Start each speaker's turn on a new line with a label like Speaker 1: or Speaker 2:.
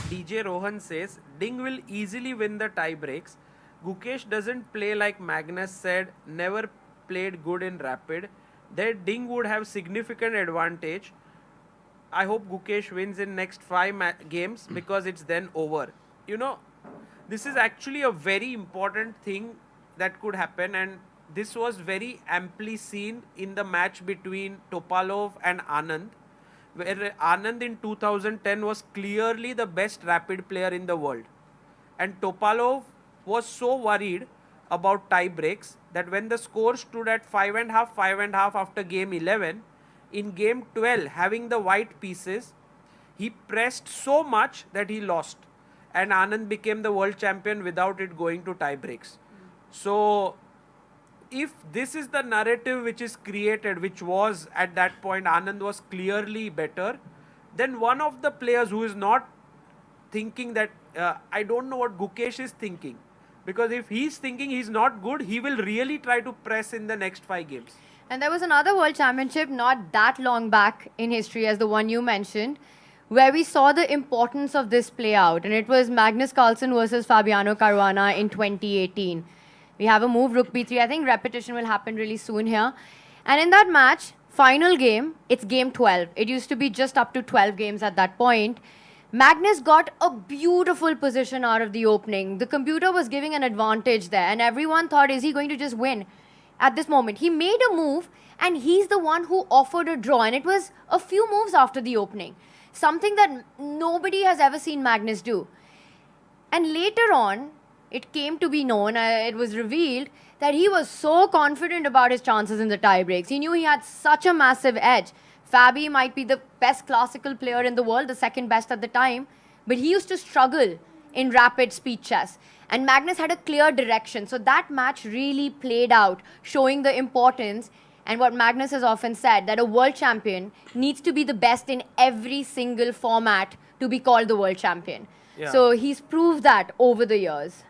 Speaker 1: DJ Rohan says, Ding will easily win the tie breaks. Gukesh doesn't play like Magnus said, never played good in rapid. There Ding would have significant advantage. I hope Gukesh wins in next 5 games because it's then over. You know, this is actually a very important thing that could happen, and this was very amply seen in the match between Topalov and Anand, where Anand in 2010 was clearly the best rapid player in the world. And Topalov was so worried about tie breaks that when the score stood at 5.5 after game 11, in game 12, having the white pieces, he pressed so much that he lost. And Anand became the world champion without it going to tie breaks. So, if this is the narrative which is created, which was at that point Anand was clearly better, then one of the players who is not thinking that, I don't know what Gukesh is thinking. Because if he's thinking he's not good, he will really try to press in the next 5 games.
Speaker 2: And there was another World Championship not that long back in history as the one you mentioned, where we saw the importance of this play out. And it was Magnus Carlsen versus Fabiano Caruana in 2018. We have a move, Rook B3. I think repetition will happen really soon here. And in that match, final game, it's game 12. It used to be just up to 12 games at that point. Magnus got a beautiful position out of the opening. The computer was giving an advantage there, and everyone thought, is he going to just win? At this moment, he made a move, and he's the one who offered a draw, and it was a few moves after the opening. Something that nobody has ever seen Magnus do. And later on, it came to be known, it was revealed, that he was so confident about his chances in the tie breaks. He knew he had such a massive edge. Fabi might be the best classical player in the world, the second best at the time, but he used to struggle in rapid speed chess. And Magnus had a clear direction. So that match really played out, showing the importance and what Magnus has often said, that a world champion needs to be the best in every single format to be called the world champion. Yeah. So he's proved that over the years.